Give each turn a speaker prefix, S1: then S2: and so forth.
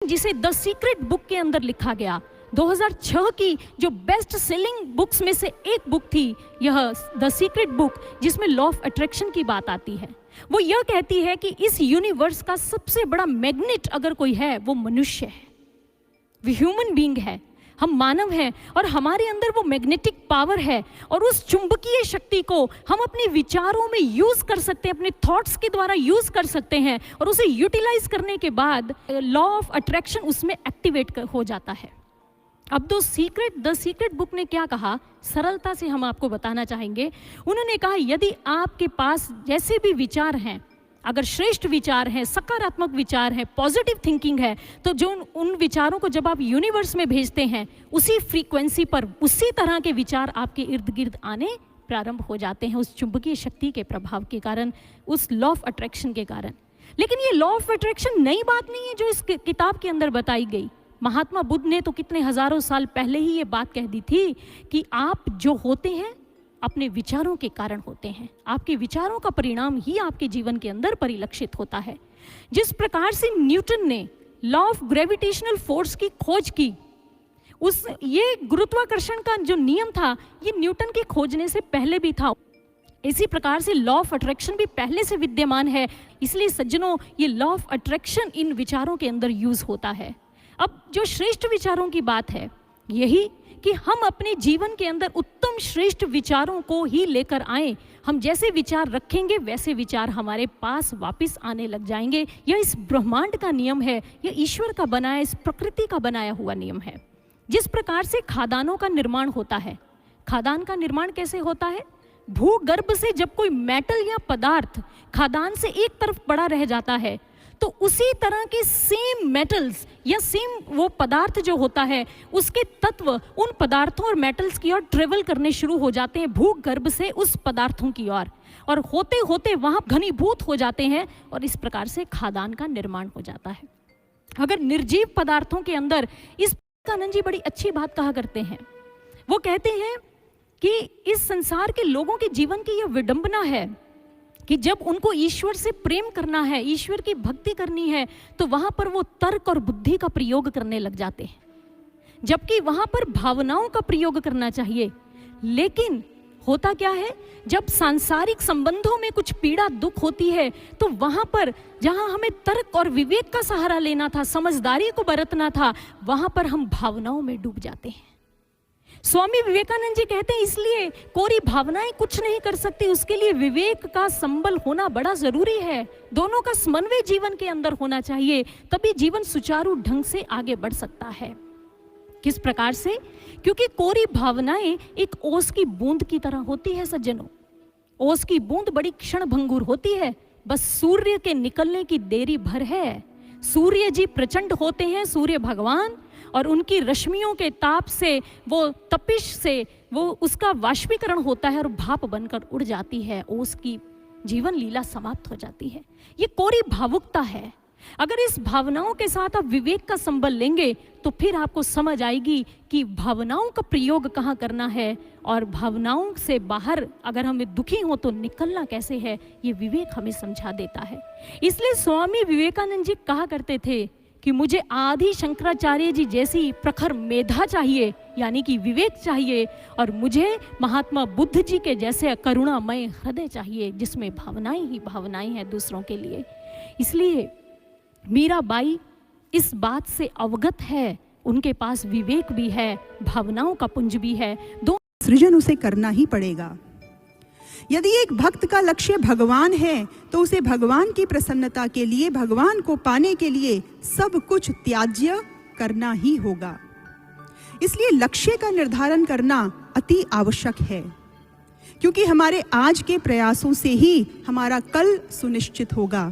S1: जिसे the secret book के अंदर लिखा गया, 2006 की जो बेस्ट सेलिंग बुक्स में से एक बुक थी यह द सीक्रेट बुक, जिसमें लॉ ऑफ अट्रैक्शन की बात आती है। वो यह कहती है कि इस यूनिवर्स का सबसे बड़ा मैग्नेट अगर कोई है वो मनुष्य है, वो ह्यूमन बीइंग है, हम मानव हैं, और हमारे अंदर वो मैग्नेटिक पावर है, और उस चुंबकीय शक्ति को हम अपने विचारों में यूज कर सकते हैं, अपने थॉट्स के द्वारा यूज कर सकते हैं, और उसे यूटिलाइज करने के बाद लॉ ऑफ अट्रैक्शन उसमें एक्टिवेट हो जाता है। अब द सीक्रेट बुक ने क्या कहा, सरलता से हम आपको बताना चाहेंगे। उन्होंने कहा यदि आपके पास जैसे भी विचार हैं, अगर श्रेष्ठ विचार हैं, सकारात्मक विचार हैं, पॉजिटिव थिंकिंग है, तो जो उन विचारों को जब आप यूनिवर्स में भेजते हैं उसी फ्रीक्वेंसी पर उसी तरह के विचार आपके इर्द गिर्द आने प्रारंभ हो जाते हैं, उस चुंबकीय शक्ति के प्रभाव के कारण, उस लॉ ऑफ अट्रैक्शन के कारण। लेकिन ये लॉ ऑफ अट्रैक्शन नई बात नहीं है जो इस किताब के अंदर बताई गई। महात्मा बुद्ध ने तो कितने हजारों साल पहले ही ये बात कह दी थी कि आप जो होते हैं अपने विचारों के कारण होते हैं, आपके विचारों का परिणाम ही आपके जीवन के अंदर परिलक्षित होता है। जिस प्रकार से न्यूटन ने लॉ ऑफ ग्रेविटेशनल फोर्स की खोज की, ये गुरुत्वाकर्षण का जो नियम था ये न्यूटन के खोजने से पहले भी था। इसी प्रकार से लॉ ऑफ अट्रैक्शन भी पहले से विद्यमान है। इसलिए सज्जनों, ये लॉ ऑफ अट्रैक्शन इन विचारों के अंदर यूज होता है। अब जो श्रेष्ठ विचारों की बात है यही कि हम अपने जीवन के अंदर उत्तम श्रेष्ठ विचारों को ही लेकर आएं। हम जैसे विचार रखेंगे वैसे विचार हमारे पास वापस आने लग जाएंगे। यह इस ब्रह्मांड का नियम है, यह ईश्वर का बनाया, इस प्रकृति का बनाया हुआ नियम है। जिस प्रकार से खादानों का निर्माण होता है, खादान का निर्माण कैसे होता है? भूगर्भ से जब कोई मेटल या पदार्थ खादान से एक तरफ पड़ा रह जाता है तो उसी तरह के सेम मेटल्स या सेम वो पदार्थ जो होता है उसके तत्व उन पदार्थों और मेटल्स की ओर ट्रेवल करने शुरू हो जाते हैं भूगर्भ से उस पदार्थों की ओर, और होते होते वहाँ घनीभूत हो जाते हैं, और इस प्रकार से खादान का निर्माण हो जाता है। अगर निर्जीव पदार्थों के अंदर, इस आनंद जी बड़ी अच्छी बात कहा करते हैं, वो कहते हैं कि इस संसार के लोगों के जीवन की यह विडंबना है कि जब उनको ईश्वर से प्रेम करना है, ईश्वर की भक्ति करनी है, तो वहां पर वो तर्क और बुद्धि का प्रयोग करने लग जाते हैं, जबकि वहां पर भावनाओं का प्रयोग करना चाहिए। लेकिन होता क्या है, जब सांसारिक संबंधों में कुछ पीड़ा दुख होती है तो वहां पर जहां हमें तर्क और विवेक का सहारा लेना था, समझदारी को बरतना था, वहां पर हम भावनाओं में डूब जाते हैं। स्वामी विवेकानंद जी कहते हैं इसलिए कोरी भावनाएं कुछ नहीं कर सकती, उसके लिए विवेक का संबल होना बड़ा जरूरी है। दोनों का समन्वय जीवन के अंदर होना चाहिए, तभी जीवन सुचारू ढंग से आगे बढ़ सकता है। किस प्रकार से? क्योंकि कोरी भावनाएं एक ओस की बूंद की तरह होती है सज्जनों। ओस की बूंद बड़ी क्षण भंगुर होती है, बस सूर्य के निकलने की देरी भर है। सूर्य जी प्रचंड होते हैं, सूर्य भगवान, और उनकी रश्मियों के ताप से, वो तपिश से, वो उसका वाष्पीकरण होता है और भाप बनकर उड़ जाती है, ओस की जीवन लीला समाप्त हो जाती है। ये कोरी भावुकता है। अगर इस भावनाओं के साथ आप विवेक का संबल लेंगे तो फिर आपको समझ आएगी कि भावनाओं का प्रयोग कहाँ करना है, और भावनाओं से बाहर अगर हमें दुखी हो तो निकलना कैसे है, ये विवेक हमें समझा देता है। इसलिए स्वामी विवेकानंद जी कहा करते थे कि मुझे आदि शंकराचार्य जी जैसी प्रखर मेधा चाहिए, यानी कि विवेक चाहिए, और मुझे महात्मा बुद्ध जी के जैसे करुणामय हृदय चाहिए जिसमें भावनाएं ही भावनाएं हैं दूसरों के लिए। इसलिए मीराबाई इस बात से अवगत है, उनके पास विवेक भी है, भावनाओं का पुंज भी है, दो
S2: सृजन उसे करना ही पड़ेगा। यदि एक भक्त का लक्ष्य भगवान है तो उसे भगवान की प्रसन्नता के लिए, भगवान को पाने के लिए सब कुछ त्याज्य करना ही होगा। इसलिए लक्ष्य का निर्धारण करना अति आवश्यक है, क्योंकि हमारे आज के प्रयासों से ही हमारा कल सुनिश्चित होगा।